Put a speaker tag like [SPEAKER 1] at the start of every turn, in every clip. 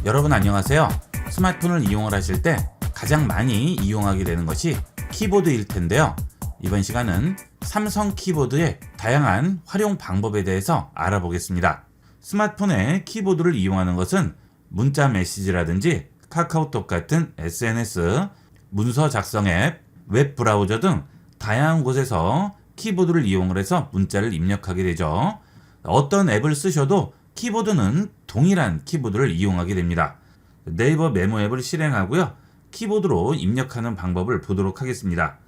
[SPEAKER 1] 여러분 안녕하세요. 스마트폰을 이용을 하실 때 가장 많이 이용하게 되는 것이 키보드일 텐데요. 이번 시간은 삼성 키보드의 다양한 활용 방법에 대해서 알아보겠습니다. 스마트폰의 키보드를 이용하는 것은 문자 메시지라든지 카카오톡 같은 SNS, 문서 작성 앱, 웹 브라우저 등 다양한 곳에서 키보드를 이용을 해서 문자를 입력하게 되죠. 어떤 앱을 쓰셔도 키보드는 동일한 키보드를 이용하게 됩니다. 네이버 메모 앱을 실행하고요. 키보드로 입력하는 방법을 보도록 하겠습니다.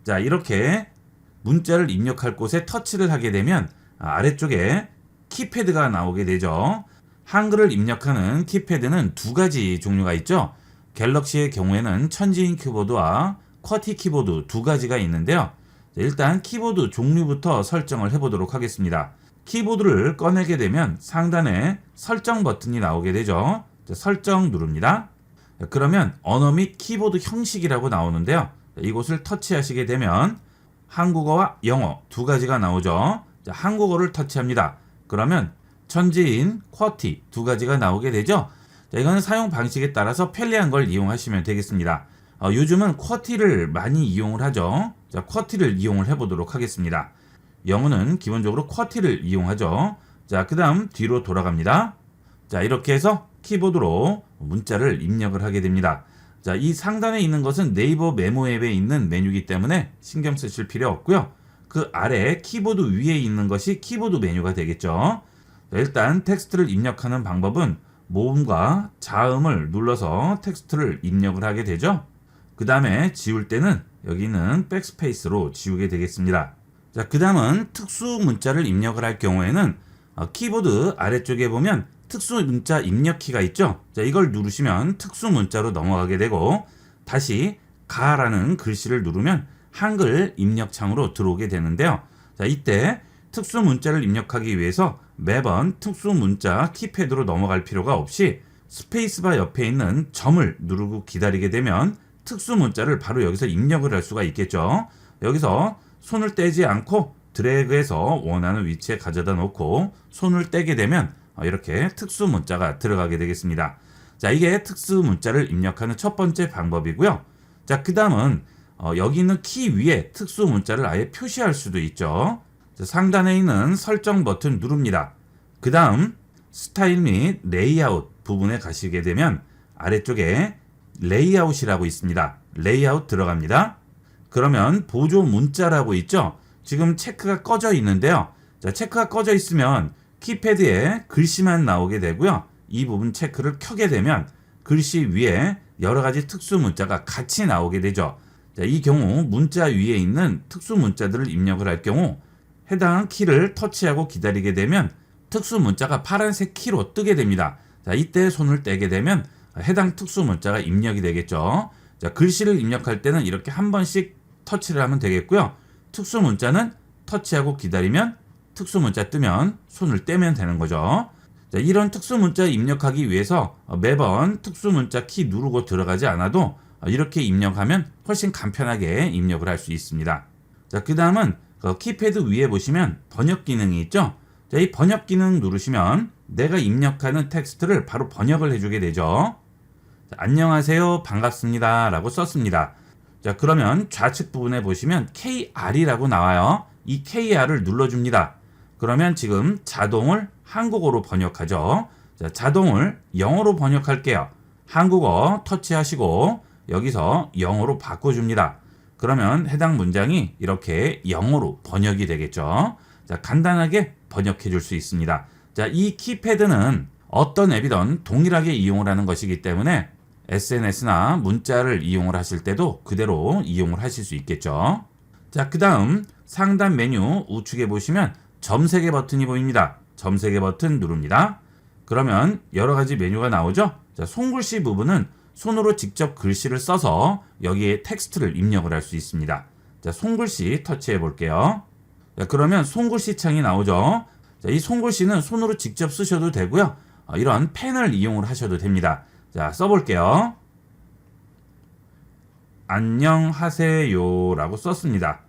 [SPEAKER 1] 자, 이렇게 문자를 입력할 곳에 터치를 하게 되면 아래쪽에 키패드가 나오게 되죠. 한글을 입력하는 키패드는 두 가지 종류가 있죠. 갤럭시의 경우에는 천지인 키보드와 쿼티 키보드 두 가지가 있는데요. 일단 키보드 종류부터 설정을 해보도록 하겠습니다. 키보드를 꺼내게 되면 상단에 설정 버튼이 나오게 되죠. 설정 누릅니다. 그러면 언어 및 키보드 형식이라고 나오는데요. 이곳을 터치하시게 되면 한국어와 영어 두 가지가 나오죠. 한국어를 터치합니다. 그러면 천지인, 쿼티 두 가지가 나오게 되죠. 이거는 사용 방식에 따라서 편리한 걸 이용하시면 되겠습니다. 요즘은 쿼티를 많이 이용을 하죠. 자, 쿼티를 이용을 해보도록 하겠습니다. 영어는 기본적으로 쿼티를 이용하죠. 자, 그 다음 뒤로 돌아갑니다. 자, 이렇게 해서 키보드로 문자를 입력을 하게 됩니다. 자, 이 상단에 있는 것은 네이버 메모 앱에 있는 메뉴이기 때문에 신경 쓰실 필요 없고요. 그 아래 키보드 위에 있는 것이 키보드 메뉴가 되겠죠. 자, 일단 텍스트를 입력하는 방법은 모음과 자음을 눌러서 텍스트를 입력을 하게 되죠. 그 다음에 지울 때는 여기 있는 백스페이스로 지우게 되겠습니다. 자, 그 다음은 특수 문자를 입력을 할 경우에는 키보드 아래쪽에 보면 특수 문자 입력키가 있죠. 자, 이걸 누르시면 특수 문자로 넘어가게 되고 다시 가라는 글씨를 누르면 한글 입력창으로 들어오게 되는데요. 자, 이때 특수 문자를 입력하기 위해서 매번 특수 문자 키패드로 넘어갈 필요가 없이 스페이스바 옆에 있는 점을 누르고 기다리게 되면 특수 문자를 바로 여기서 입력을 할 수가 있겠죠. 여기서 손을 떼지 않고 드래그해서 원하는 위치에 가져다 놓고 손을 떼게 되면 이렇게 특수 문자가 들어가게 되겠습니다. 자, 이게 특수 문자를 입력하는 첫 번째 방법이고요. 자, 그 다음은 여기 있는 키 위에 특수 문자를 아예 표시할 수도 있죠. 자, 상단에 있는 설정 버튼 누릅니다. 그 다음 스타일 및 레이아웃 부분에 가시게 되면 아래쪽에 레이아웃이라고 있습니다. 레이아웃 들어갑니다. 그러면 보조 문자라고 있죠. 지금 체크가 꺼져 있는데요. 자, 체크가 꺼져 있으면 키패드에 글씨만 나오게 되고요. 이 부분 체크를 켜게 되면 글씨 위에 여러 가지 특수 문자가 같이 나오게 되죠. 자, 이 경우 문자 위에 있는 특수 문자들을 입력을 할 경우 해당 키를 터치하고 기다리게 되면 특수 문자가 파란색 키로 뜨게 됩니다. 자, 이때 손을 떼게 되면 해당 특수 문자가 입력이 되겠죠. 자, 글씨를 입력할 때는 이렇게 한 번씩 터치를 하면 되겠고요. 특수 문자는 터치하고 기다리면 특수 문자 뜨면 손을 떼면 되는 거죠. 자, 이런 특수 문자 입력하기 위해서 매번 특수 문자 키 누르고 들어가지 않아도 이렇게 입력하면 훨씬 간편하게 입력을 할 수 있습니다. 자, 그 다음은 키패드 위에 보시면 번역 기능이 있죠. 자, 이 번역 기능 누르시면 내가 입력하는 텍스트를 바로 번역을 해주게 되죠. 자, 안녕하세요, 반갑습니다 라고 썼습니다. 자, 그러면 좌측 부분에 보시면 KR이라고 나와요. 이 KR을 눌러줍니다. 그러면 지금 자동을 한국어로 번역하죠. 자, 자동을 영어로 번역할게요. 한국어 터치하시고 여기서 영어로 바꿔줍니다. 그러면 해당 문장이 이렇게 영어로 번역이 되겠죠. 자, 간단하게 번역해 줄 수 있습니다. 자, 이 키패드는 어떤 앱이든 동일하게 이용을 하는 것이기 때문에 SNS나 문자를 이용을 하실 때도 그대로 이용을 하실 수 있겠죠. 자, 그 다음 상단 메뉴 우측에 보시면 점 3개 버튼이 보입니다. 점 3개 버튼 누릅니다. 그러면 여러 가지 메뉴가 나오죠. 자, 손글씨 부분은 손으로 직접 글씨를 써서 여기에 텍스트를 입력을 할 수 있습니다. 자, 손글씨 터치해 볼게요. 자, 그러면 손글씨 창이 나오죠. 자, 이 손글씨는 손으로 직접 쓰셔도 되고요. 이런 펜을 이용을 하셔도 됩니다. 자, 써볼게요. 안녕하세요 라고 썼습니다.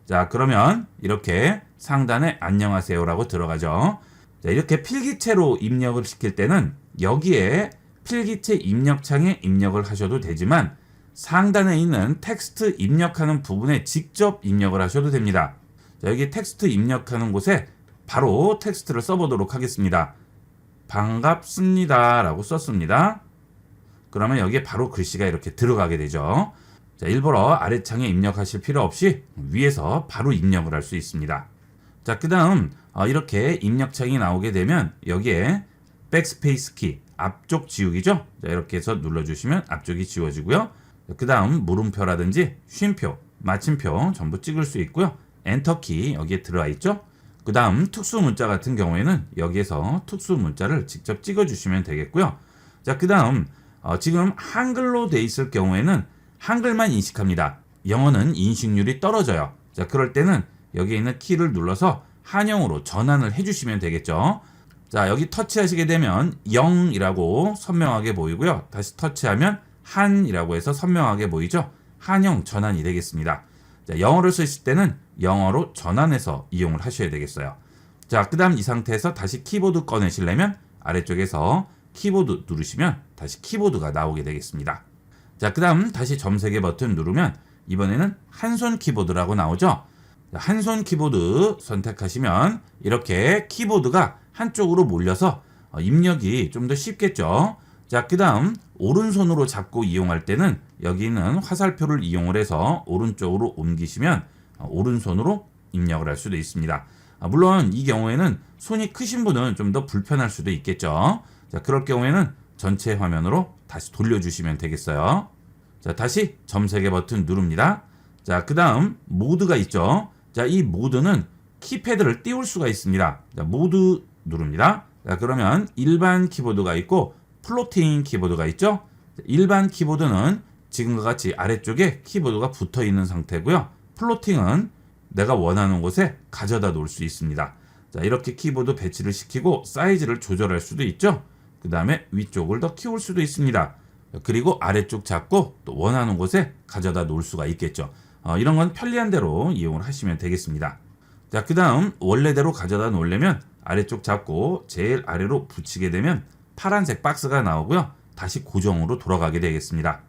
[SPEAKER 1] 자, 그러면 이렇게 상단에 안녕하세요라고 들어가죠. 자, 이렇게 필기체로 입력을 시킬 때는 여기에 필기체 입력창에 입력을 하셔도 되지만 상단에 있는 텍스트 입력하는 부분에 직접 입력을 하셔도 됩니다. 자, 여기 텍스트 입력하는 곳에 바로 텍스트를 써보도록 하겠습니다. 반갑습니다 라고 썼습니다. 그러면 여기에 바로 글씨가 이렇게 들어가게 되죠. 자, 일부러 아래창에 입력하실 필요 없이 위에서 바로 입력을 할 수 있습니다. 자, 그 다음 이렇게 입력창이 나오게 되면 여기에 백스페이스 키 앞쪽 지우기죠. 자, 이렇게 해서 눌러주시면 앞쪽이 지워지고요. 그 다음 물음표라든지 쉼표, 마침표 전부 찍을 수 있고요. 엔터키 여기에 들어와 있죠. 그 다음 특수 문자 같은 경우에는 여기에서 특수 문자를 직접 찍어주시면 되겠고요. 자, 그 다음 지금 한글로 돼 있을 경우에는 한글만 인식합니다. 영어는 인식률이 떨어져요. 자, 그럴 때는 여기에 있는 키를 눌러서 한영어로 전환을 해주시면 되겠죠. 자, 여기 터치하시게 되면 0이라고 선명하게 보이고요. 다시 터치하면 한이라고 해서 선명하게 보이죠. 한영 전환이 되겠습니다. 자, 영어를 쓰실 때는 영어로 전환해서 이용을 하셔야 되겠어요. 자, 그 다음 이 상태에서 다시 키보드 꺼내시려면 아래쪽에서 키보드 누르시면 다시 키보드가 나오게 되겠습니다. 자, 그 다음 다시 점세개 버튼 누르면 이번에는 한손 키보드라고 나오죠. 한손 키보드 선택하시면 이렇게 키보드가 한쪽으로 몰려서 입력이 좀 더 쉽겠죠. 자, 그 다음 오른손으로 잡고 이용할 때는 여기 있는 화살표를 이용을 해서 오른쪽으로 옮기시면 오른손으로 입력을 할 수도 있습니다. 물론 이 경우에는 손이 크신 분은 좀 더 불편할 수도 있겠죠. 자, 그럴 경우에는 전체 화면으로 다시 돌려주시면 되겠어요. 자, 다시 점세개 버튼 누릅니다. 자, 그 다음 모드가 있죠. 자, 이 모드는 키패드를 띄울 수가 있습니다. 자, 모드 누릅니다. 자, 그러면 일반 키보드가 있고 플로팅 키보드가 있죠. 일반 키보드는 지금과 같이 아래쪽에 키보드가 붙어 있는 상태고요. 플로팅은 내가 원하는 곳에 가져다 놓을 수 있습니다. 자, 이렇게 키보드 배치를 시키고 사이즈를 조절할 수도 있죠. 그 다음에 위쪽을 더 키울 수도 있습니다. 그리고 아래쪽 잡고 또 원하는 곳에 가져다 놓을 수가 있겠죠. 이런 건 편리한 대로 이용을 하시면 되겠습니다. 자, 그 다음 원래대로 가져다 놓으려면 아래쪽 잡고 제일 아래로 붙이게 되면 파란색 박스가 나오고요. 다시 고정으로 돌아가게 되겠습니다.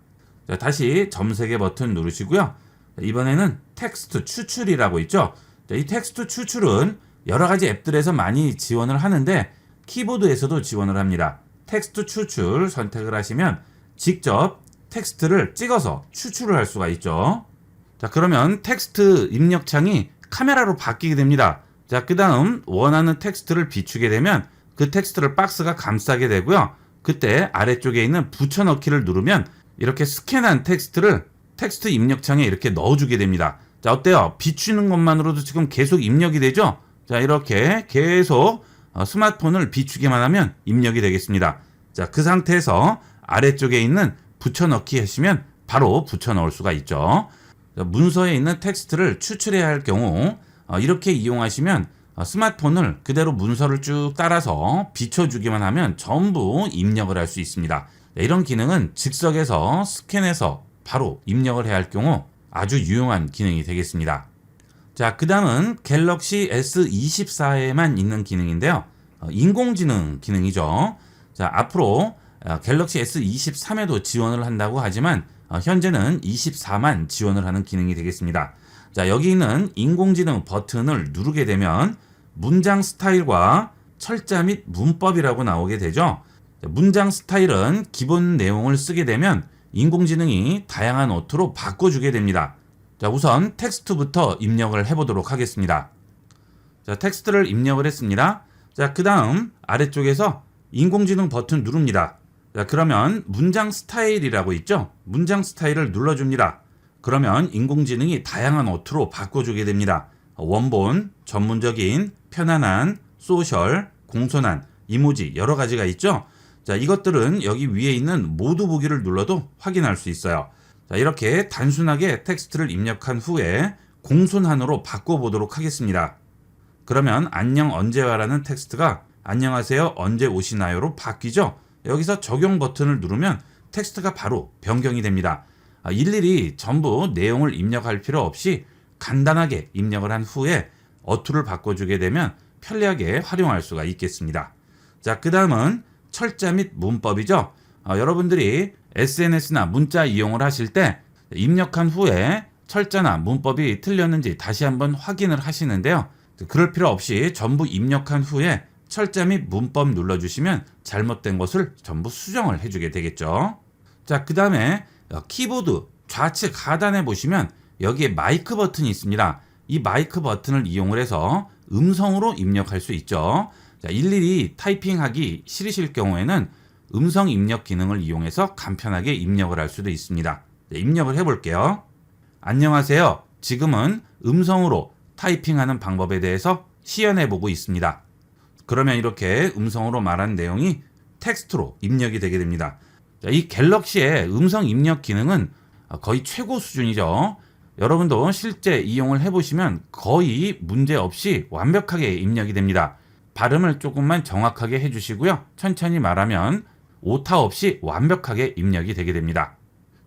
[SPEAKER 1] 자, 다시 점세개 버튼 누르시고요. 이번에는 텍스트 추출이라고 있죠. 자, 이 텍스트 추출은 여러 가지 앱들에서 많이 지원을 하는데 키보드에서도 지원을 합니다. 텍스트 추출 선택을 하시면 직접 텍스트를 찍어서 추출을 할 수가 있죠. 자, 그러면 텍스트 입력창이 카메라로 바뀌게 됩니다. 자, 그 다음 원하는 텍스트를 비추게 되면 그 텍스트를 박스가 감싸게 되고요. 그때 아래쪽에 있는 붙여넣기를 누르면 이렇게 스캔한 텍스트를 텍스트 입력창에 이렇게 넣어주게 됩니다. 자, 어때요? 비추는 것만으로도 지금 계속 입력이 되죠? 자, 이렇게 계속 스마트폰을 비추기만 하면 입력이 되겠습니다. 자, 그 상태에서 아래쪽에 있는 붙여넣기 하시면 바로 붙여넣을 수가 있죠. 자, 문서에 있는 텍스트를 추출해야 할 경우 이렇게 이용하시면 스마트폰을 그대로 문서를 쭉 따라서 비춰주기만 하면 전부 입력을 할 수 있습니다. 이런 기능은 즉석에서 스캔해서 바로 입력을 해야 할 경우 아주 유용한 기능이 되겠습니다. 자, 그 다음은 갤럭시 S24에만 있는 기능인데요. 인공지능 기능이죠. 자, 앞으로 갤럭시 S23에도 지원을 한다고 하지만 현재는 24만 지원을 하는 기능이 되겠습니다. 자, 여기 있는 인공지능 버튼을 누르게 되면 문장 스타일과 철자 및 문법이라고 나오게 되죠. 자, 문장 스타일은 기본 내용을 쓰게 되면 인공지능이 다양한 어투로 바꿔주게 됩니다. 자, 우선 텍스트부터 입력을 해보도록 하겠습니다. 자, 텍스트를 입력을 했습니다. 자, 그 다음 아래쪽에서 인공지능 버튼 누릅니다. 자, 그러면 문장 스타일이라고 있죠? 문장 스타일을 눌러줍니다. 그러면 인공지능이 다양한 어투로 바꿔주게 됩니다. 원본, 전문적인, 편안한, 소셜, 공손한, 이모지 여러 가지가 있죠? 자, 이것들은 여기 위에 있는 모두 보기를 눌러도 확인할 수 있어요. 자, 이렇게 단순하게 텍스트를 입력한 후에 공손한으로 바꿔보도록 하겠습니다. 그러면 안녕 언제 와라는 텍스트가 안녕하세요 언제 오시나요로 바뀌죠? 여기서 적용 버튼을 누르면 텍스트가 바로 변경이 됩니다. 일일이 전부 내용을 입력할 필요 없이 간단하게 입력을 한 후에 어투를 바꿔주게 되면 편리하게 활용할 수가 있겠습니다. 자, 그 다음은 철자 및 문법이죠. 여러분들이 SNS나 문자 이용을 하실 때 입력한 후에 철자나 문법이 틀렸는지 다시 한번 확인을 하시는데요. 그럴 필요 없이 전부 입력한 후에 철자 및 문법 눌러주시면 잘못된 것을 전부 수정을 해주게 되겠죠. 자, 그 다음에 키보드 좌측 하단에 보시면 여기에 마이크 버튼이 있습니다. 이 마이크 버튼을 이용을 해서 음성으로 입력할 수 있죠. 자, 일일이 타이핑하기 싫으실 경우에는 음성 입력 기능을 이용해서 간편하게 입력을 할 수도 있습니다. 자, 입력을 해볼게요. 안녕하세요. 지금은 음성으로 타이핑하는 방법에 대해서 시연해보고 있습니다. 그러면 이렇게 음성으로 말한 내용이 텍스트로 입력이 되게 됩니다. 자, 이 갤럭시의 음성 입력 기능은 거의 최고 수준이죠. 여러분도 실제 이용을 해보시면 거의 문제없이 완벽하게 입력이 됩니다. 발음을 조금만 정확하게 해주시고요. 천천히 말하면 오타 없이 완벽하게 입력이 되게 됩니다.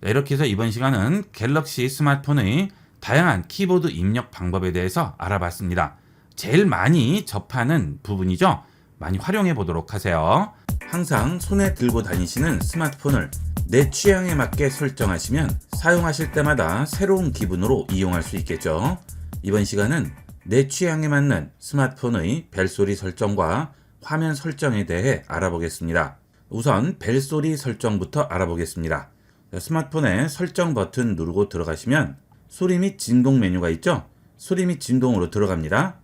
[SPEAKER 1] 자, 이렇게 해서 이번 시간은 갤럭시 스마트폰의 다양한 키보드 입력 방법에 대해서 알아봤습니다. 제일 많이 접하는 부분이죠. 많이 활용해 보도록 하세요. 항상 손에 들고 다니시는 스마트폰을 내 취향에 맞게 설정하시면 사용하실 때마다 새로운 기분으로 이용할 수 있겠죠. 이번 시간은 내 취향에 맞는 스마트폰의 벨소리 설정과 화면 설정에 대해 알아보겠습니다. 우선 벨소리 설정부터 알아보겠습니다. 스마트폰에 설정 버튼 누르고 들어가시면 소리 및 진동 메뉴가 있죠. 소리 및 진동으로 들어갑니다.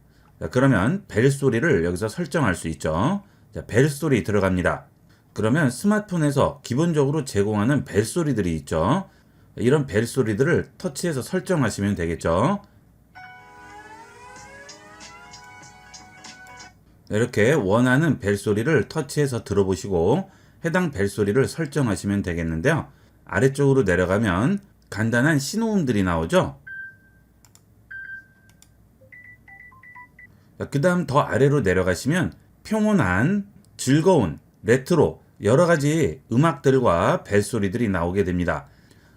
[SPEAKER 1] 그러면 벨소리를 여기서 설정할 수 있죠. 벨소리 들어갑니다. 그러면 스마트폰에서 기본적으로 제공하는 벨소리들이 있죠. 이런 벨소리들을 터치해서 설정하시면 되겠죠. 이렇게 원하는 벨소리를 터치해서 들어보시고 해당 벨소리를 설정하시면 되겠는데요. 아래쪽으로 내려가면 간단한 신호음들이 나오죠. 그 다음 더 아래로 내려가시면 평온한, 즐거운, 레트로 여러가지 음악들과 벨소리들이 나오게 됩니다.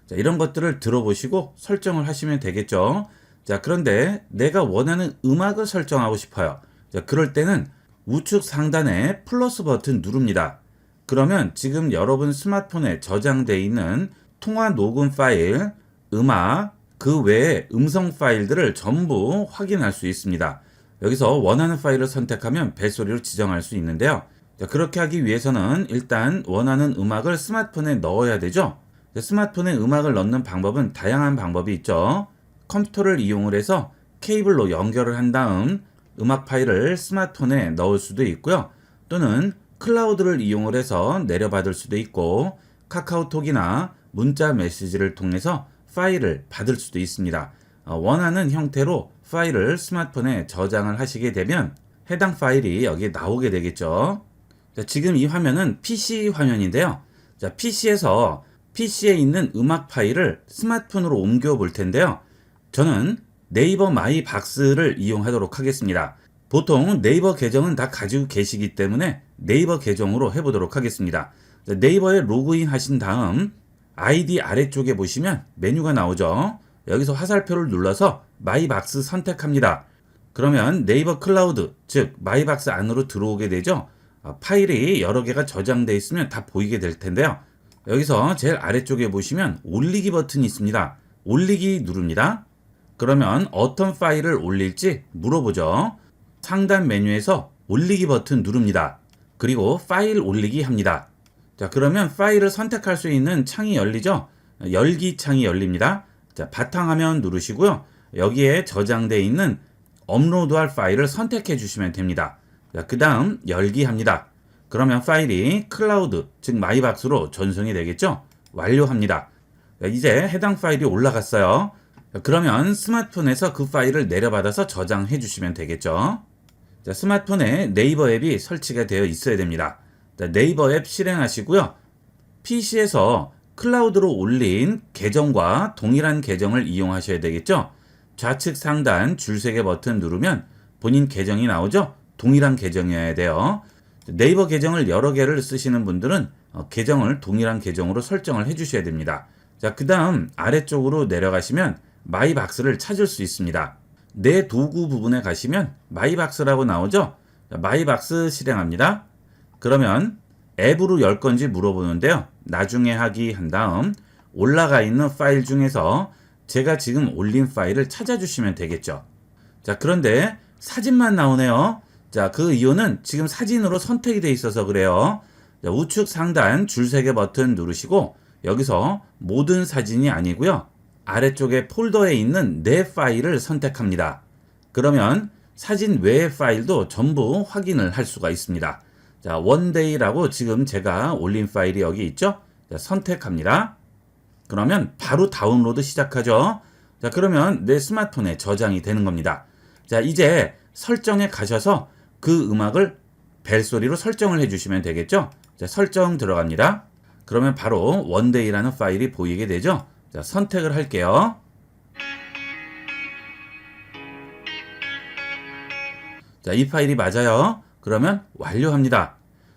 [SPEAKER 1] 자, 이런 것들을 들어보시고 설정을 하시면 되겠죠. 자, 그런데 내가 원하는 음악을 설정하고 싶어요. 자, 그럴 때는 우측 상단에 플러스 버튼 누릅니다. 그러면 지금 여러분 스마트폰에 저장되어 있는 통화 녹음 파일, 음악, 그 외에 음성 파일들을 전부 확인할 수 있습니다. 여기서 원하는 파일을 선택하면 벨소리로 지정할 수 있는데요. 자, 그렇게 하기 위해서는 일단 원하는 음악을 스마트폰에 넣어야 되죠. 자, 스마트폰에 음악을 넣는 방법은 다양한 방법이 있죠. 컴퓨터를 이용을 해서 케이블로 연결을 한 다음 음악 파일을 스마트폰에 넣을 수도 있고요. 또는 클라우드를 이용을 해서 내려받을 수도 있고 카카오톡이나 문자 메시지를 통해서 파일을 받을 수도 있습니다. 원하는 형태로 파일을 스마트폰에 저장을 하시게 되면 해당 파일이 여기에 나오게 되겠죠. 자, 지금 이 화면은 PC 화면인데요. 자, PC에 있는 음악 파일을 스마트폰으로 옮겨 볼 텐데요. 저는 네이버 마이박스를 이용하도록 하겠습니다. 보통 네이버 계정은 다 가지고 계시기 때문에 네이버 계정으로 해보도록 하겠습니다. 자, 네이버에 로그인 하신 다음 아이디 아래쪽에 보시면 메뉴가 나오죠. 여기서 화살표를 눌러서 마이박스 선택합니다. 그러면 네이버 클라우드, 즉 마이박스 안으로 들어오게 되죠. 파일이 여러 개가 저장되어 있으면 다 보이게 될 텐데요. 여기서 제일 아래쪽에 보시면 올리기 버튼이 있습니다. 올리기 누릅니다. 그러면 어떤 파일을 올릴지 물어보죠. 상단 메뉴에서 올리기 버튼 누릅니다. 그리고 파일 올리기 합니다. 자, 그러면 파일을 선택할 수 있는 창이 열리죠. 열기 창이 열립니다. 자, 바탕화면 누르시고요. 여기에 저장되어 있는 업로드할 파일을 선택해 주시면 됩니다. 자, 그 다음 열기 합니다. 그러면 파일이 클라우드, 즉 마이박스로 전송이 되겠죠. 완료합니다. 자, 이제 해당 파일이 올라갔어요. 자, 그러면 스마트폰에서 그 파일을 내려받아서 저장해 주시면 되겠죠. 자, 스마트폰에 네이버 앱이 설치가 되어 있어야 됩니다. 자, 네이버 앱 실행하시고요. PC에서 클라우드로 올린 계정과 동일한 계정을 이용하셔야 되겠죠. 좌측 상단 줄 3개 버튼 누르면 본인 계정이 나오죠. 동일한 계정이어야 돼요. 네이버 계정을 여러 개를 쓰시는 분들은 계정을 동일한 계정으로 설정을 해 주셔야 됩니다. 자, 그 다음 아래쪽으로 내려가시면 마이박스를 찾을 수 있습니다. 내 도구 부분에 가시면 마이박스라고 나오죠. 자, 마이박스 실행합니다. 그러면 앱으로 열 건지 물어보는데요. 나중에 하기 한 다음 올라가 있는 파일 중에서 제가 지금 올린 파일을 찾아주시면 되겠죠. 자, 그런데 사진만 나오네요. 자, 그 이유는 지금 사진으로 선택이 돼 있어서 그래요. 자, 우측 상단 줄 3개 버튼 누르시고 여기서 모든 사진이 아니고요. 아래쪽에 폴더에 있는 내 파일을 선택합니다. 그러면 사진 외의 파일도 전부 확인을 할 수가 있습니다. 자, 원데이라고 지금 제가 올린 파일이 여기 있죠? 자, 선택합니다. 그러면 바로 다운로드 시작하죠. 자, 그러면 내 스마트폰에 저장이 되는 겁니다. 자, 이제 설정에 가셔서 그 음악을 벨소리로 설정을 해주시면 되겠죠. 자, 설정 들어갑니다. 그러면 바로 원데이라는 파일이 보이게 되죠. 자, 선택을 할게요. 자, 이 파일이 맞아요. 그러면 완료합니다.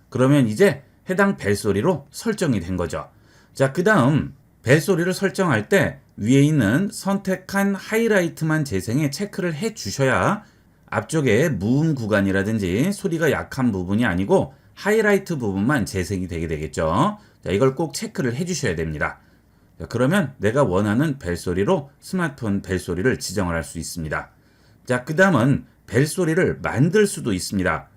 [SPEAKER 1] 그러면 이제 해당 벨소리로 설정이 된 거죠. 자, 그 다음 벨소리를 설정할 때 위에 있는 선택한 하이라이트만 재생에 체크를 해 주셔야 앞쪽에 무음 구간이라든지 소리가 약한 부분이 아니고 하이라이트 부분만 재생이 되게 되겠죠. 자, 이걸 꼭 체크를 해 주셔야 됩니다. 자, 그러면 내가 원하는 벨소리로 스마트폰 벨소리를 지정을 할 수 있습니다. 자, 그 다음은 벨소리를 만들 수도 있습니다.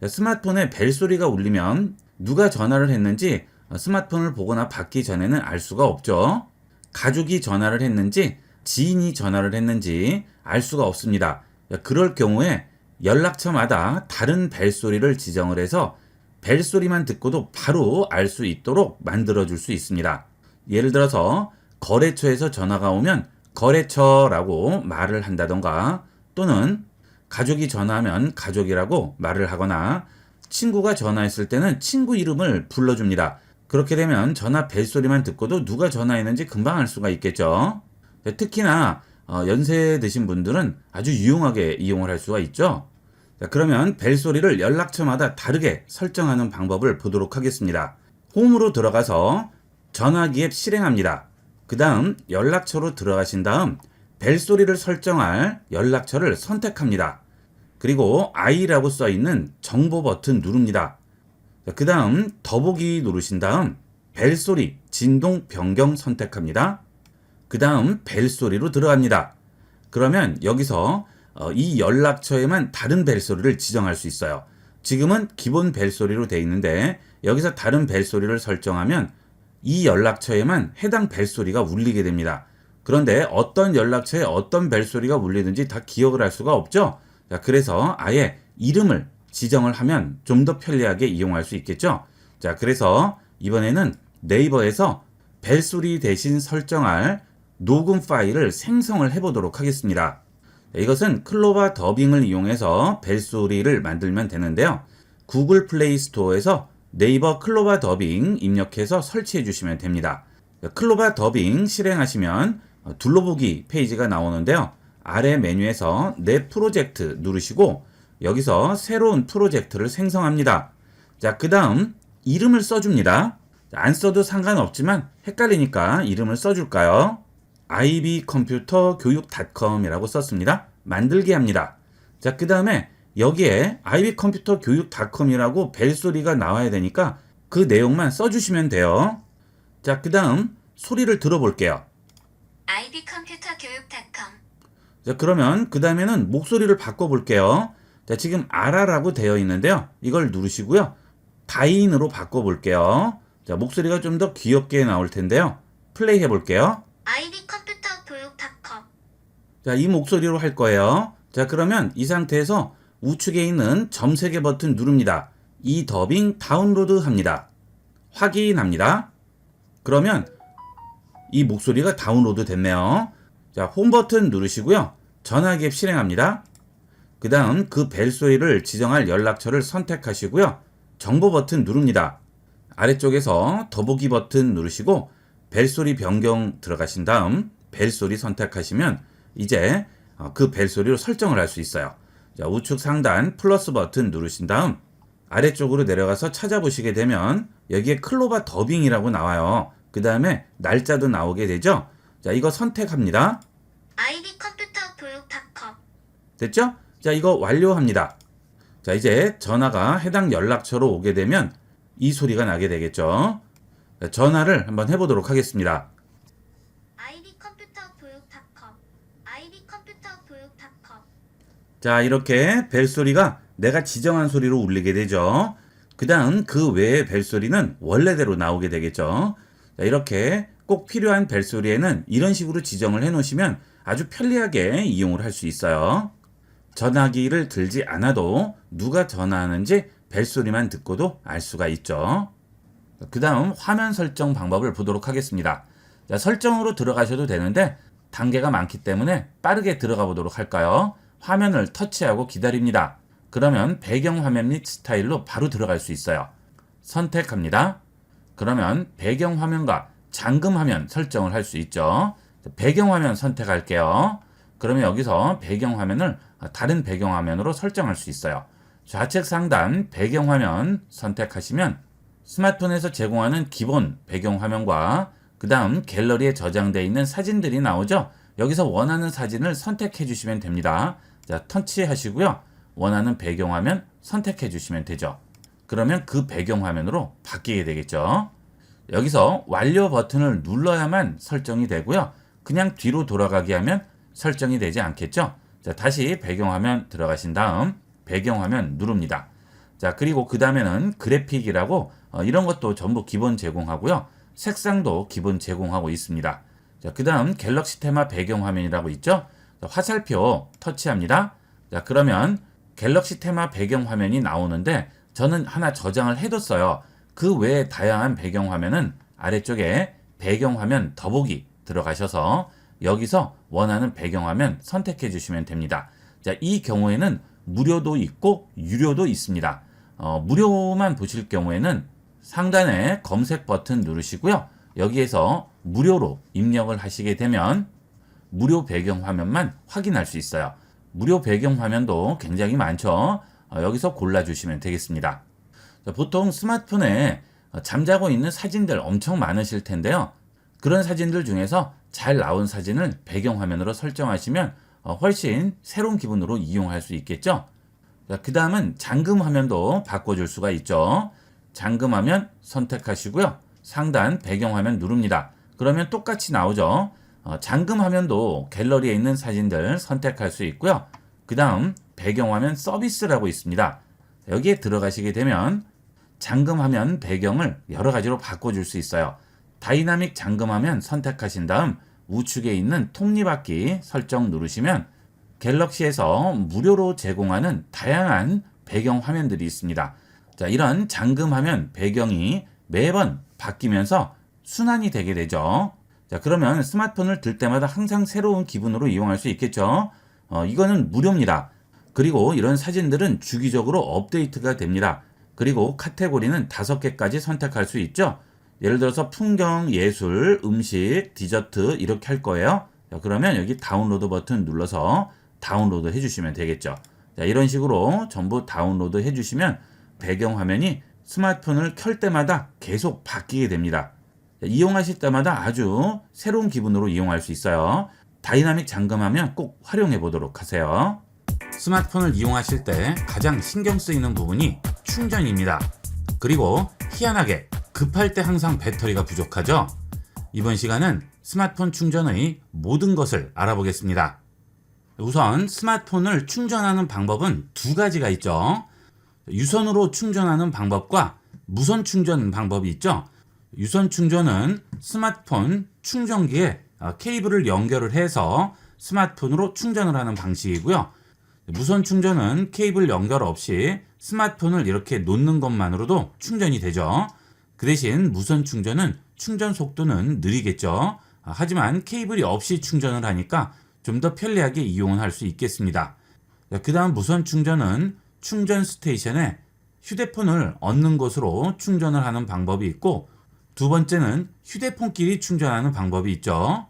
[SPEAKER 1] 자, 스마트폰에 벨소리가 울리면 누가 전화를 했는지 스마트폰을 보거나 받기 전에는 알 수가 없죠. 가족이 전화를 했는지 지인이 전화를 했는지 알 수가 없습니다. 자, 그럴 경우에 연락처마다 다른 벨소리를 지정을 해서 벨소리만 듣고도 바로 알 수 있도록 만들어 줄 수 있습니다. 예를 들어서 거래처에서 전화가 오면 거래처라고 말을 한다던가 또는 가족이 전화하면 가족이라고 말을 하거나 친구가 전화했을 때는 친구 이름을 불러줍니다. 그렇게 되면 전화 벨소리만 듣고도 누가 전화했는지 금방 알 수가 있겠죠. 특히나 연세 드신 분들은 아주 유용하게 이용을 할 수가 있죠. 자, 그러면 벨소리를 연락처마다 다르게 설정하는 방법을 보도록 하겠습니다. 홈으로 들어가서 전화기 앱 실행합니다. 그 다음 연락처로 들어가신 다음 벨소리를 설정할 연락처를 선택합니다. 그리고 I라고 써있는 정보 버튼 누릅니다. 그 다음 더보기 누르신 다음 벨소리 진동 변경 선택합니다. 그 다음 벨소리로 들어갑니다. 그러면 여기서 이 연락처에만 다른 벨소리를 지정할 수 있어요. 지금은 기본 벨소리로 되어 있는데 여기서 다른 벨소리를 설정하면 이 연락처에만 해당 벨소리가 울리게 됩니다. 그런데 어떤 연락처에 어떤 벨소리가 울리는지 다 기억을 할 수가 없죠. 자, 그래서 아예 이름을 지정을 하면 좀 더 편리하게 이용할 수 있겠죠. 자, 그래서 이번에는 네이버에서 벨소리 대신 설정할 녹음 파일을 생성을 해보도록 하겠습니다. 자, 이것은 클로바 더빙을 이용해서 벨소리를 만들면 되는데요. 구글 플레이 스토어에서 네이버 클로바 더빙 입력해서 설치해 주시면 됩니다. 자, 클로바 더빙 실행하시면 둘러보기 페이지가 나오는데요. 아래 메뉴에서 내 프로젝트 누르시고 여기서 새로운 프로젝트를 생성합니다. 자, 그 다음 이름을 써줍니다. 안 써도 상관없지만 헷갈리니까 이름을 써줄까요? ibcomputer교육.com이라고 썼습니다. 만들기 합니다. 자, 그 다음에 여기에 ibcomputer교육.com이라고 벨소리가 나와야 되니까 그 내용만 써주시면 돼요. 자, 그 다음 소리를 들어볼게요.
[SPEAKER 2] ibcomputer교육.com.
[SPEAKER 1] 자, 그러면 그 다음에는 목소리를 바꿔볼게요. 자, 지금 아라라고 되어 있는데요. 이걸 누르시고요. 다인으로 바꿔볼게요. 자, 목소리가 좀 더 귀엽게 나올 텐데요. 플레이 해볼게요.
[SPEAKER 2] ibcomputer교육.com.
[SPEAKER 1] 자, 이 목소리로 할 거예요. 자, 그러면 이 상태에서 우측에 있는 점 3개 버튼 누릅니다. 이 더빙 다운로드 합니다. 확인합니다. 그러면 이 목소리가 다운로드 됐네요. 자, 홈 버튼 누르시고요. 전화기 앱 실행합니다. 그 다음 그 벨소리를 지정할 연락처를 선택하시고요. 정보 버튼 누릅니다. 아래쪽에서 더보기 버튼 누르시고 벨소리 변경 들어가신 다음 벨소리 선택하시면 이제 그 벨소리로 설정을 할 수 있어요. 자, 우측 상단 플러스 버튼 누르신 다음 아래쪽으로 내려가서 찾아보시게 되면 여기에 클로바 더빙이라고 나와요. 그 다음에 날짜도 나오게 되죠. 자, 이거 선택합니다.
[SPEAKER 2] ibcomputer교육.com.
[SPEAKER 1] 됐죠? 자, 이거 완료합니다. 자, 이제 전화가 해당 연락처로 오게 되면 이 소리가 나게 되겠죠. 전화를 한번 해보도록 하겠습니다.
[SPEAKER 2] ib컴퓨터교육닷컴 ib컴퓨터교육닷컴
[SPEAKER 1] 자, 이렇게 벨소리가 내가 지정한 소리로 울리게 되죠. 그 다음 그 외의 벨소리는 원래대로 나오게 되겠죠. 자, 이렇게 꼭 필요한 벨소리에는 이런 식으로 지정을 해 놓으시면 아주 편리하게 이용을 할 수 있어요. 전화기를 들지 않아도 누가 전화하는지 벨소리만 듣고도 알 수가 있죠. 그 다음 화면 설정 방법을 보도록 하겠습니다. 자, 설정으로 들어가셔도 되는데 단계가 많기 때문에 빠르게 들어가 보도록 할까요? 화면을 터치하고 기다립니다. 그러면 배경화면 및 스타일로 바로 들어갈 수 있어요. 선택합니다. 그러면 배경화면과 잠금화면 설정을 할 수 있죠. 배경화면 선택할게요. 그러면 여기서 배경화면을 다른 배경화면으로 설정할 수 있어요. 좌측 상단 배경화면 선택하시면 스마트폰에서 제공하는 기본 배경화면과 그 다음 갤러리에 저장되어 있는 사진들이 나오죠. 여기서 원하는 사진을 선택해 주시면 됩니다. 자, 터치하시고요. 원하는 배경화면 선택해 주시면 되죠. 그러면 그 배경화면으로 바뀌게 되겠죠. 여기서 완료 버튼을 눌러야만 설정이 되고요. 그냥 뒤로 돌아가게 하면 설정이 되지 않겠죠. 자, 다시 배경화면 들어가신 다음 배경화면 누릅니다. 자, 그리고 그 다음에는 그래픽이라고 이런 것도 전부 기본 제공하고요. 색상도 기본 제공하고 있습니다. 자, 그 다음 갤럭시 테마 배경화면이라고 있죠. 자, 화살표 터치합니다. 자, 그러면 갤럭시 테마 배경화면이 나오는데 저는 하나 저장을 해뒀어요. 그 외에 다양한 배경화면은 아래쪽에 배경화면 더보기 들어가셔서 여기서 원하는 배경화면 선택해 주시면 됩니다. 자, 이 경우에는 무료도 있고 유료도 있습니다. 무료만 보실 경우에는 상단에 검색 버튼 누르시고요. 여기에서 무료로 입력을 하시게 되면 무료 배경화면만 확인할 수 있어요. 무료 배경화면도 굉장히 많죠. 여기서 골라주시면 되겠습니다. 자, 보통 스마트폰에 잠자고 있는 사진들 엄청 많으실 텐데요. 그런 사진들 중에서 잘 나온 사진을 배경화면으로 설정하시면 훨씬 새로운 기분으로 이용할 수 있겠죠. 그 다음은 잠금화면도 바꿔줄 수가 있죠. 잠금화면 선택하시고요. 상단 배경화면 누릅니다. 그러면 똑같이 나오죠. 잠금화면도 갤러리에 있는 사진들 선택할 수 있고요. 그 다음 배경화면 서비스라고 있습니다. 여기에 들어가시게 되면 잠금화면 배경을 여러 가지로 바꿔줄 수 있어요. 다이나믹 잠금화면 선택하신 다음 우측에 있는 톱니바퀴 설정 누르시면 갤럭시에서 무료로 제공하는 다양한 배경 화면들이 있습니다. 자, 이런 잠금화면 배경이 매번 바뀌면서 순환이 되게 되죠. 자, 그러면 스마트폰을 들 때마다 항상 새로운 기분으로 이용할 수 있겠죠. 이거는 무료입니다. 그리고 이런 사진들은 주기적으로 업데이트가 됩니다. 그리고 카테고리는 5개까지 선택할 수 있죠. 예를 들어서 풍경, 예술, 음식, 디저트 이렇게 할 거예요. 자, 그러면 여기 다운로드 버튼 눌러서 다운로드 해주시면 되겠죠. 자, 이런 식으로 전부 다운로드 해주시면 배경화면이 스마트폰을 켤 때마다 계속 바뀌게 됩니다. 자, 이용하실 때마다 아주 새로운 기분으로 이용할 수 있어요. 다이나믹 잠금하면 꼭 활용해 보도록 하세요. 스마트폰을 이용하실 때 가장 신경 쓰이는 부분이 충전입니다. 그리고 희한하게 급할 때 항상 배터리가 부족하죠. 이번 시간은 스마트폰 충전의 모든 것을 알아보겠습니다. 우선 스마트폰을 충전하는 방법은 2가지가 있죠. 유선으로 충전하는 방법과 무선 충전 방법이 있죠. 유선 충전은 스마트폰 충전기에 케이블을 연결을 해서 스마트폰으로 충전을 하는 방식이고요. 무선 충전은 케이블 연결 없이 스마트폰을 이렇게 놓는 것만으로도 충전이 되죠. 그 대신 무선 충전은 충전 속도는 느리겠죠. 하지만 케이블이 없이 충전을 하니까 좀 더 편리하게 이용을 할 수 있겠습니다. 그 다음 무선 충전은 충전 스테이션에 휴대폰을 얻는 것으로 충전을 하는 방법이 있고, 2번째는 휴대폰끼리 충전하는 방법이 있죠.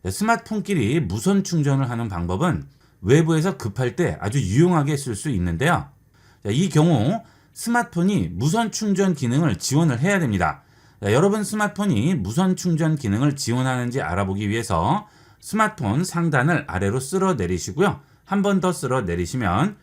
[SPEAKER 1] 스마트폰끼리 무선 충전을 하는 방법은 외부에서 급할 때 아주 유용하게 쓸 수 있는데요. 이 경우 스마트폰이 무선 충전 기능을 지원을 해야 됩니다. 여러분 스마트폰이 무선 충전 기능을 지원하는지 알아보기 위해서 스마트폰 상단을 아래로 쓸어 내리시고요. 한 번 더 쓸어 내리시면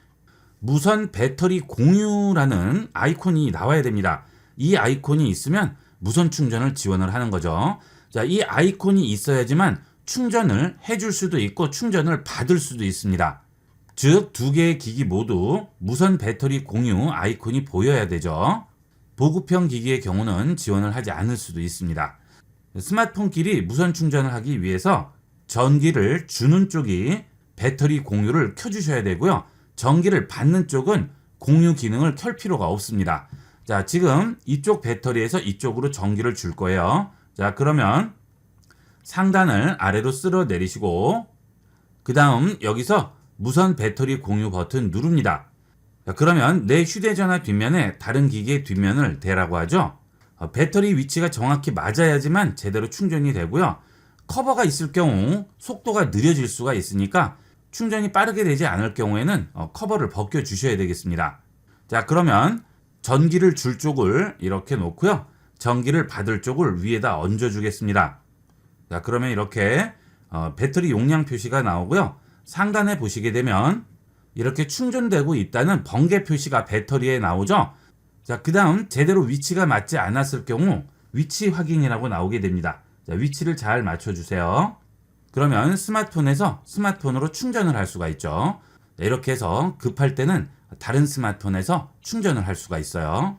[SPEAKER 1] 무선 배터리 공유라는 아이콘이 나와야 됩니다. 이 아이콘이 있으면 무선 충전을 지원을 하는 거죠. 자, 이 아이콘이 있어야지만 충전을 해줄 수도 있고 충전을 받을 수도 있습니다. 즉, 두 개의 기기 모두 무선 배터리 공유 아이콘이 보여야 되죠. 보급형 기기의 경우는 지원을 하지 않을 수도 있습니다. 스마트폰끼리 무선 충전을 하기 위해서 전기를 주는 쪽이 배터리 공유를 켜주셔야 되고요. 전기를 받는 쪽은 공유 기능을 켤 필요가 없습니다. 자, 지금 이쪽 배터리에서 이쪽으로 전기를 줄 거예요. 자, 그러면 상단을 아래로 쓸어 내리시고 그 다음 여기서 무선 배터리 공유 버튼 누릅니다. 자, 그러면 내 휴대전화 뒷면에 다른 기기의 뒷면을 대라고 하죠. 배터리 위치가 정확히 맞아야지만 제대로 충전이 되고요. 커버가 있을 경우 속도가 느려질 수가 있으니까 충전이 빠르게 되지 않을 경우에는 커버를 벗겨 주셔야 되겠습니다. 자, 그러면 전기를 줄 쪽을 이렇게 놓고요. 전기를 받을 쪽을 위에다 얹어 주겠습니다. 자, 그러면 이렇게 배터리 용량 표시가 나오고요. 상단에 보시게 되면 이렇게 충전되고 있다는 번개 표시가 배터리에 나오죠. 자, 그 다음 제대로 위치가 맞지 않았을 경우 위치 확인이라고 나오게 됩니다. 자, 위치를 잘 맞춰주세요. 그러면 스마트폰에서 스마트폰으로 충전을 할 수가 있죠. 자, 이렇게 해서 급할 때는 다른 스마트폰에서 충전을 할 수가 있어요.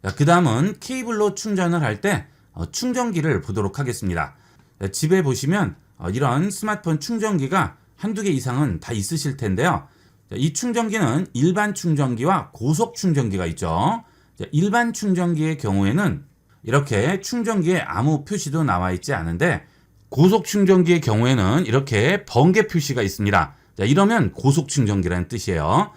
[SPEAKER 1] 자, 그 다음은 케이블로 충전을 할 때 충전기를 보도록 하겠습니다. 자, 집에 보시면 이런 스마트폰 충전기가 한두 개 이상은 다 있으실 텐데요. 자, 이 충전기는 일반 충전기와 고속 충전기가 있죠. 자, 일반 충전기의 경우에는 이렇게 충전기에 아무 표시도 나와 있지 않은데 고속 충전기의 경우에는 이렇게 번개 표시가 있습니다. 자, 이러면 고속 충전기라는 뜻이에요.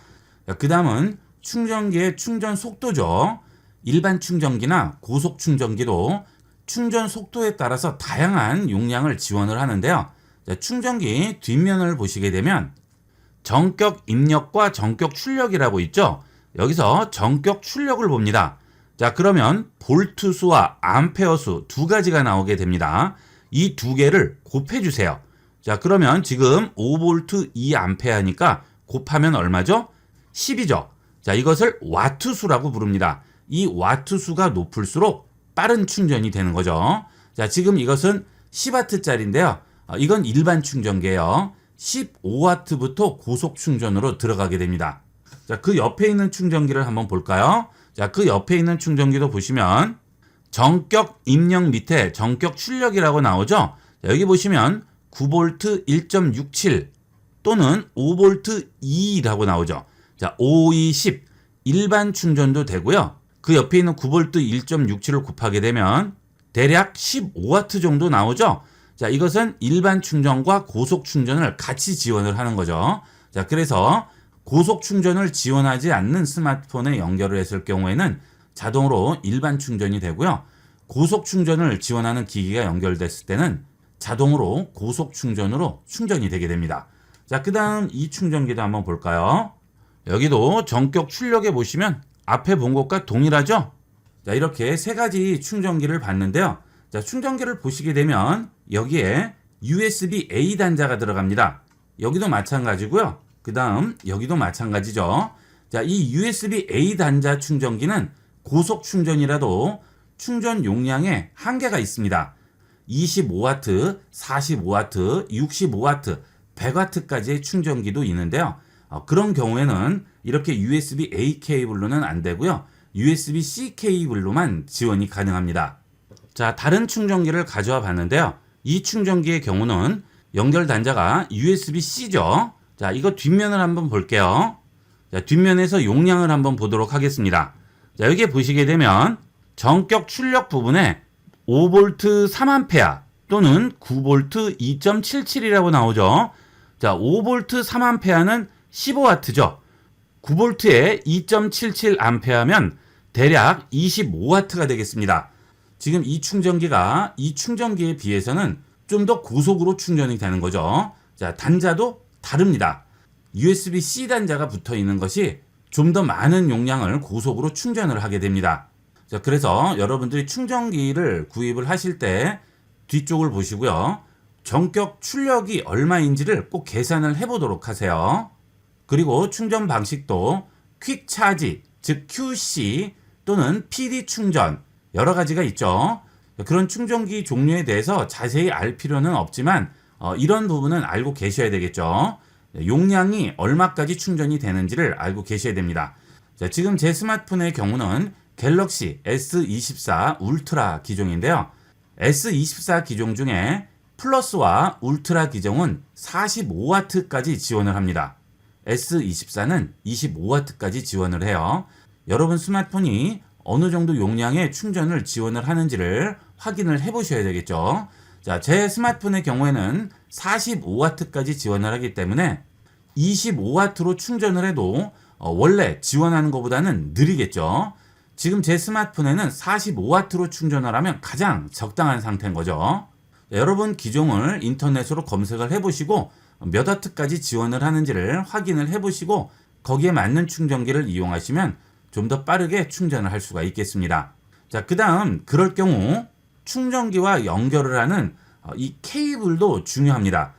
[SPEAKER 1] 그 다음은 충전기의 충전 속도죠. 일반 충전기나 고속 충전기도 충전 속도에 따라서 다양한 용량을 지원을 하는데요. 자, 충전기 뒷면을 보시게 되면 전격 입력과 전격 출력이라고 있죠. 여기서 전격 출력을 봅니다. 자, 그러면 볼트 수와 암페어 수 두 가지가 나오게 됩니다. 이 두 개를 곱해 주세요. 자, 그러면 지금 5V 2A니까 곱하면 얼마죠? 10이죠. 자, 이것을 와트 수라고 부릅니다. 이 와트 수가 높을수록 빠른 충전이 되는 거죠. 자, 지금 이것은 10W짜리인데요. 이건 일반 충전기예요. 15W부터 고속 충전으로 들어가게 됩니다. 자, 그 옆에 있는 충전기를 한번 볼까요? 자, 그 옆에 있는 충전기도 보시면 전격 입력 밑에 전격 출력이라고 나오죠. 자, 여기 보시면 9V 1.67 또는 5V 2라고 나오죠. 자, 5, 2, 10 일반 충전도 되고요. 그 옆에 있는 9V 1.67을 곱하게 되면 대략 15W 정도 나오죠. 자, 이것은 일반 충전과 고속 충전을 같이 지원을 하는 거죠. 자, 그래서 고속 충전을 지원하지 않는 스마트폰에 연결을 했을 경우에는 자동으로 일반 충전이 되고요. 고속 충전을 지원하는 기기가 연결됐을 때는 자동으로 고속 충전으로 충전이 되게 됩니다. 자, 그 다음 이 충전기도 한번 볼까요? 여기도 전격 출력에 보시면 앞에 본 것과 동일하죠? 자, 이렇게 세 가지 충전기를 봤는데요. 자, 충전기를 보시게 되면 여기에 USB-A 단자가 들어갑니다. 여기도 마찬가지고요. 그 다음 여기도 마찬가지죠. 자, 이 USB-A 단자 충전기는 고속 충전이라도 충전 용량에 한계가 있습니다. 25W, 45W, 65W, 100W까지의 충전기도 있는데요. 그런 경우에는 이렇게 USB-A 케이블로는 안 되고요. USB-C 케이블로만 지원이 가능합니다. 자, 다른 충전기를 가져와 봤는데요. 이 충전기의 경우는 연결 단자가 USB-C죠. 자, 이거 뒷면을 한번 볼게요. 자, 뒷면에서 용량을 한번 보도록 하겠습니다. 자, 여기에 보시게 되면 전격 출력 부분에 5V 3A 또는 9V 2.77이라고 나오죠. 자, 5V 3A는 15W죠. 9V에 2.77A면 대략 25W가 되겠습니다. 지금 이 충전기가 이 충전기에 비해서는 좀 더 고속으로 충전이 되는 거죠. 자, 단자도 다릅니다. USB-C 단자가 붙어 있는 것이 좀 더 많은 용량을 고속으로 충전을 하게 됩니다. 자, 그래서 여러분들이 충전기를 구입을 하실 때 뒤쪽을 보시고요. 전격 출력이 얼마인지를 꼭 계산을 해보도록 하세요. 그리고 충전 방식도 퀵 차지, 즉 QC 또는 PD 충전, 여러 가지가 있죠. 그런 충전기 종류에 대해서 자세히 알 필요는 없지만 이런 부분은 알고 계셔야 되겠죠. 용량이 얼마까지 충전이 되는지를 알고 계셔야 됩니다. 자, 지금 제 스마트폰의 경우는 갤럭시 S24 울트라 기종인데요. S24 기종 중에 플러스와 울트라 기종은 45W까지 지원을 합니다. S24는 25W까지 지원을 해요. 여러분 스마트폰이 어느 정도 용량의 충전을 지원을 하는지를 확인을 해 보셔야 되겠죠. 자, 제 스마트폰의 경우에는 45W까지 지원을 하기 때문에 25W로 충전을 해도 원래 지원하는 것보다는 느리겠죠. 지금 제 스마트폰에는 45W로 충전을 하면 가장 적당한 상태인 거죠. 여러분 기종을 인터넷으로 검색을 해보시고 몇 와트까지 지원을 하는지를 확인을 해보시고 거기에 맞는 충전기를 이용하시면 좀 더 빠르게 충전을 할 수가 있겠습니다. 자, 그 다음 그럴 경우 충전기와 연결을 하는 이 케이블도 중요합니다.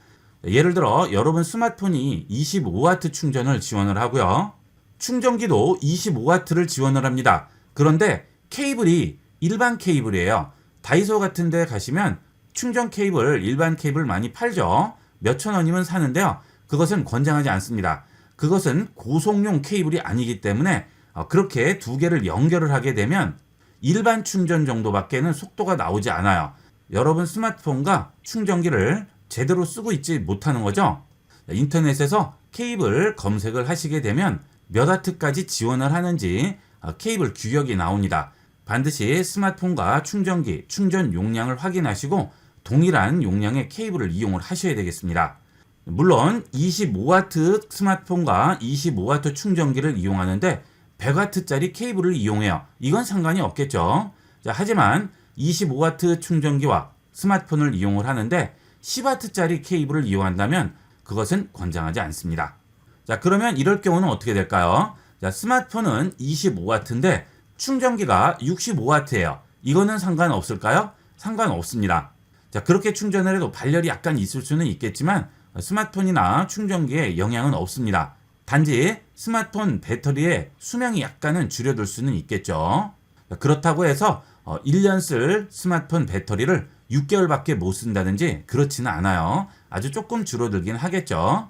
[SPEAKER 1] 예를 들어 여러분 스마트폰이 25W 충전을 지원을 하고요. 충전기도 25W를 지원을 합니다. 그런데 케이블이 일반 케이블이에요. 다이소 같은 데 가시면 충전 케이블, 일반 케이블 많이 팔죠. 몇천 원이면 사는데요. 그것은 권장하지 않습니다. 그것은 고속용 케이블이 아니기 때문에 그렇게 두 개를 연결을 하게 되면 일반 충전 정도밖에는 속도가 나오지 않아요. 여러분 스마트폰과 충전기를 제대로 쓰고 있지 못하는 거죠. 인터넷에서 케이블 검색을 하시게 되면 몇 와트까지 지원을 하는지 케이블 규격이 나옵니다. 반드시 스마트폰과 충전기, 충전 용량을 확인하시고 동일한 용량의 케이블을 이용을 하셔야 되겠습니다. 물론 25W 스마트폰과 25W 충전기를 이용하는데 100W짜리 케이블을 이용해요. 이건 상관이 없겠죠. 자, 하지만 25W 충전기와 스마트폰을 이용을 하는데 10W짜리 케이블을 이용한다면 그것은 권장하지 않습니다. 자, 그러면 이럴 경우는 어떻게 될까요? 자, 스마트폰은 25W인데 충전기가 65W예요. 이거는 상관없을까요? 상관없습니다. 자, 그렇게 충전을 해도 발열이 약간 있을 수는 있겠지만 스마트폰이나 충전기에 영향은 없습니다. 단지 스마트폰 배터리의 수명이 약간은 줄여들 수는 있겠죠. 자, 그렇다고 해서 1년 쓸 스마트폰 배터리를 6개월밖에 못 쓴다든지 그렇지는 않아요. 아주 조금 줄어들긴 하겠죠.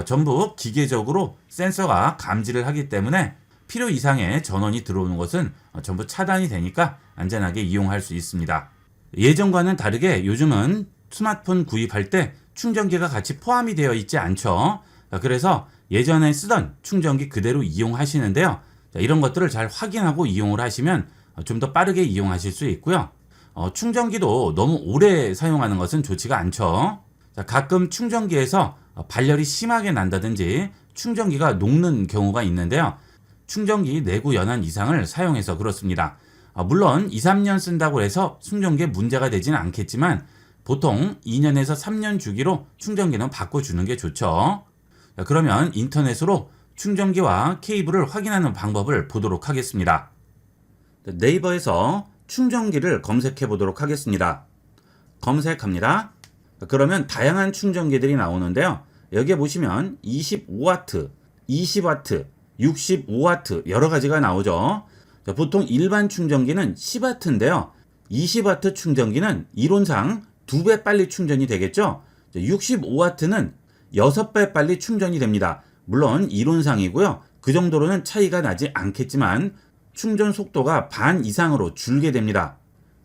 [SPEAKER 1] 전부 기계적으로 센서가 감지를 하기 때문에 필요 이상의 전원이 들어오는 것은 전부 차단이 되니까 안전하게 이용할 수 있습니다. 예전과는 다르게 요즘은 스마트폰 구입할 때 충전기가 같이 포함이 되어 있지 않죠. 그래서 예전에 쓰던 충전기 그대로 이용하시는데요. 이런 것들을 잘 확인하고 이용을 하시면 좀 더 빠르게 이용하실 수 있고요. 충전기도 너무 오래 사용하는 것은 좋지가 않죠. 가끔 충전기에서 발열이 심하게 난다든지 충전기가 녹는 경우가 있는데요. 충전기 내구 연한 이상을 사용해서 그렇습니다. 물론 2, 3년 쓴다고 해서 충전기에 문제가 되지는 않겠지만 보통 2년에서 3년 주기로 충전기는 바꿔주는 게 좋죠. 그러면 인터넷으로 충전기와 케이블을 확인하는 방법을 보도록 하겠습니다. 네이버에서 충전기를 검색해 보도록 하겠습니다. 검색합니다. 그러면 다양한 충전기들이 나오는데요. 여기에 보시면 25W, 20W, 65W 여러 가지가 나오죠. 보통 일반 충전기는 10W인데요. 20W 충전기는 이론상 2배 빨리 충전이 되겠죠. 65W는 6배 빨리 충전이 됩니다. 물론 이론상이고요. 그 정도로는 차이가 나지 않겠지만 충전 속도가 반 이상으로 줄게 됩니다.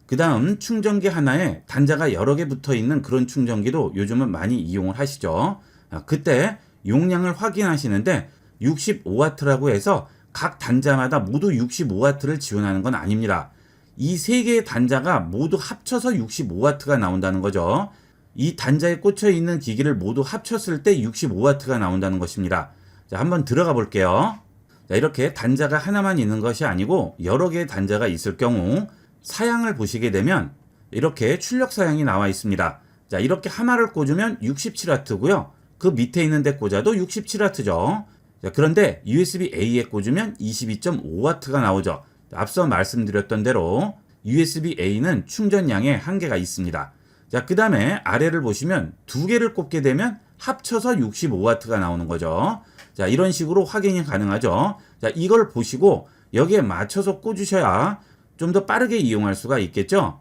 [SPEAKER 1] 그 다음 충전기 하나에 단자가 여러 개 붙어 있는 그런 충전기도 요즘은 많이 이용을 하시죠. 그때 용량을 확인하시는데 65W라고 해서 각 단자마다 모두 65W를 지원하는 건 아닙니다. 이 세 개의 단자가 모두 합쳐서 65W가 나온다는 거죠. 이 단자에 꽂혀 있는 기기를 모두 합쳤을 때 65W가 나온다는 것입니다. 자, 한번 들어가 볼게요. 자, 이렇게 단자가 하나만 있는 것이 아니고 여러 개의 단자가 있을 경우 사양을 보시게 되면 이렇게 출력 사양이 나와 있습니다. 자, 이렇게 하나를 꽂으면 67W고요. 그 밑에 있는 데 꽂아도 67W죠. 자, 그런데 USB-A에 꽂으면 22.5W가 나오죠. 앞서 말씀드렸던 대로 USB-A는 충전량에 한계가 있습니다. 자, 그 다음에 아래를 보시면 두 개를 꽂게 되면 합쳐서 65W가 나오는 거죠. 자, 이런 식으로 확인이 가능하죠. 자, 이걸 보시고 여기에 맞춰서 꽂으셔야 좀 더 빠르게 이용할 수가 있겠죠.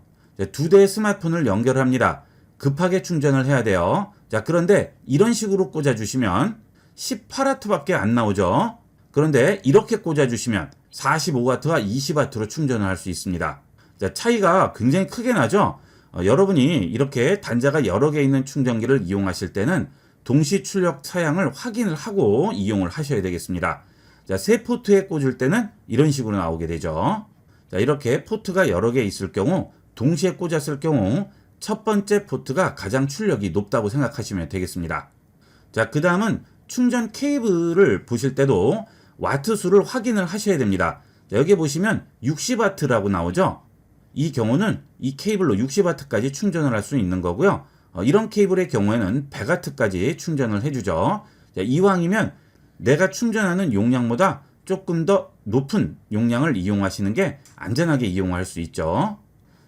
[SPEAKER 1] 두 대의 스마트폰을 연결합니다. 급하게 충전을 해야 돼요. 자, 그런데 이런 식으로 꽂아주시면 18W밖에 안 나오죠. 그런데 이렇게 꽂아주시면 45W와 20W로 충전을 할 수 있습니다. 자, 차이가 굉장히 크게 나죠. 여러분이 이렇게 단자가 여러 개 있는 충전기를 이용하실 때는 동시 출력 사양을 확인을 하고 이용을 하셔야 되겠습니다. 자, 세 포트에 꽂을 때는 이런 식으로 나오게 되죠. 자, 이렇게 포트가 여러 개 있을 경우 동시에 꽂았을 경우 첫 번째 포트가 가장 출력이 높다고 생각하시면 되겠습니다. 자, 그 다음은 충전 케이블을 보실 때도 와트 수를 확인을 하셔야 됩니다. 자, 여기 보시면 60W라고 나오죠. 이 경우는 이 케이블로 60W까지 충전을 할 수 있는 거고요. 이런 케이블의 경우에는 100W까지 충전을 해주죠. 자, 이왕이면 내가 충전하는 용량보다 조금 더 높은 용량을 이용하시는 게 안전하게 이용할 수 있죠.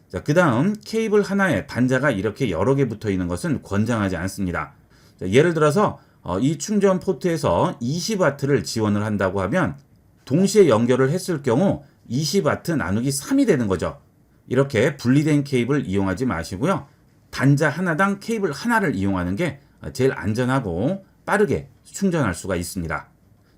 [SPEAKER 1] 자, 그 다음 케이블 하나에 단자가 이렇게 여러 개 붙어 있는 것은 권장하지 않습니다. 자, 예를 들어서 이 충전 포트에서 20W를 지원을 한다고 하면 동시에 연결을 했을 경우 20W 나누기 3이 되는 거죠. 이렇게 분리된 케이블 이용하지 마시고요. 단자 하나당 케이블 하나를 이용하는 게 제일 안전하고 빠르게 충전할 수가 있습니다.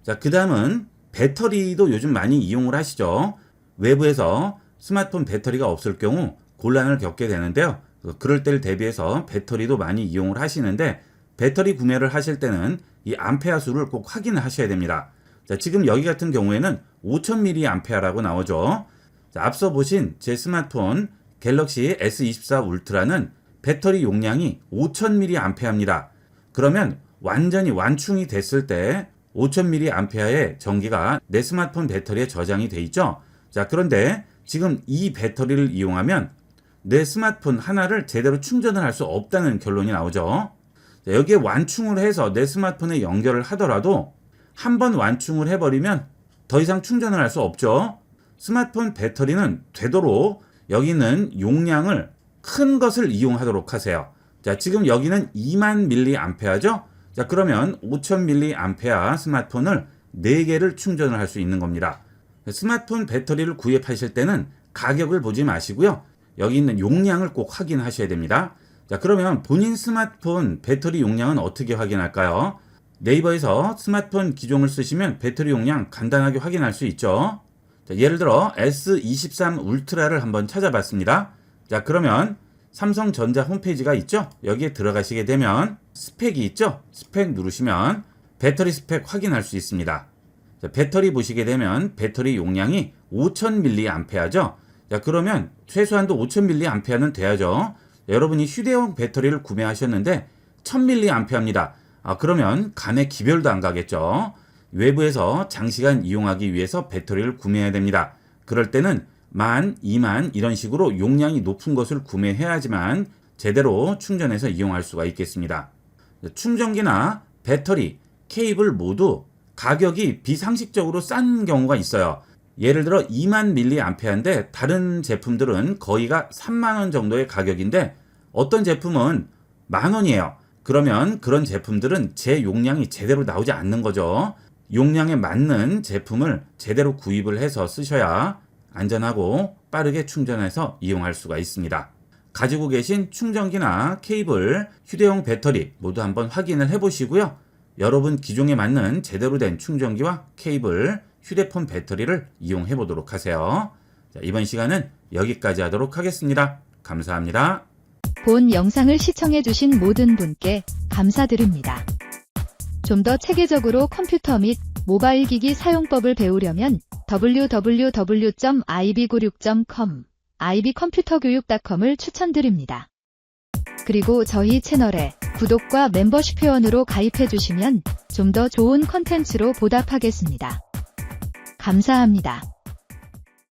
[SPEAKER 1] 자, 그 다음은 배터리도 요즘 많이 이용을 하시죠. 외부에서 스마트폰 배터리가 없을 경우 곤란을 겪게 되는데요. 그럴 때를 대비해서 배터리도 많이 이용을 하시는데 배터리 구매를 하실 때는 이 암페어 수를 꼭 확인을 하셔야 됩니다. 자, 지금 여기 같은 경우에는 5000mAh라고 나오죠. 자, 앞서 보신 제 스마트폰 갤럭시 S24 울트라는 배터리 용량이 5000mAh입니다. 그러면 완전히 완충이 됐을 때 5000mAh의 전기가 내 스마트폰 배터리에 저장이 돼 있죠. 자, 그런데 지금 이 배터리를 이용하면 내 스마트폰 하나를 제대로 충전을 할 수 없다는 결론이 나오죠. 자, 여기에 완충을 해서 내 스마트폰에 연결을 하더라도 한번 완충을 해버리면 더 이상 충전을 할 수 없죠. 스마트폰 배터리는 되도록 여기 있는 용량을 큰 것을 이용하도록 하세요. 자, 지금 여기는 2000mAh죠. 자, 그러면 5000mAh 스마트폰을 4개를 충전을 할 수 있는 겁니다. 스마트폰 배터리를 구입하실 때는 가격을 보지 마시고요. 여기 있는 용량을 꼭 확인하셔야 됩니다. 자, 그러면 본인 스마트폰 배터리 용량은 어떻게 확인할까요? 네이버에서 스마트폰 기종을 쓰시면 배터리 용량 간단하게 확인할 수 있죠. 자, 예를 들어 S23 울트라를 한번 찾아봤습니다. 자, 그러면 삼성전자 홈페이지가 있죠. 여기에 들어가시게 되면 스펙이 있죠. 스펙 누르시면 배터리 스펙 확인할 수 있습니다. 자, 배터리 보시게 되면 배터리 용량이 5000mAh죠. 자, 그러면 최소한도 5000mAh는 돼야죠. 여러분이 휴대용 배터리를 구매하셨는데 1000mAh입니다. 그러면 감에 기별도 안 가겠죠. 외부에서 장시간 이용하기 위해서 배터리를 구매해야 됩니다. 그럴 때는 10,000, 20,000 이런 식으로 용량이 높은 것을 구매해야지만 제대로 충전해서 이용할 수가 있겠습니다. 충전기나 배터리, 케이블 모두 가격이 비상식적으로 싼 경우가 있어요. 예를 들어 20,000mAh인데 다른 제품들은 거의가 30,000원 정도의 가격인데 어떤 제품은 10,000원이에요. 그러면 그런 제품들은 제 용량이 제대로 나오지 않는 거죠. 용량에 맞는 제품을 제대로 구입을 해서 쓰셔야 안전하고 빠르게 충전해서 이용할 수가 있습니다. 가지고 계신 충전기나 케이블, 휴대용 배터리 모두 한번 확인을 해보시고요. 여러분 기종에 맞는 제대로 된 충전기와 케이블, 휴대폰 배터리를 이용해 보도록 하세요. 자, 이번 시간은 여기까지 하도록 하겠습니다. 감사합니다.
[SPEAKER 3] 본 영상을 시청해주신 모든 분께 감사드립니다. 좀 더 체계적으로 컴퓨터 및 모바일 기기 사용법을 배우려면 www.ib96.com, ibcomputer교육.com을 추천드립니다. 그리고 저희 채널에 구독과 멤버십 회원으로 가입해주시면 좀 더 좋은 컨텐츠로 보답하겠습니다. 감사합니다.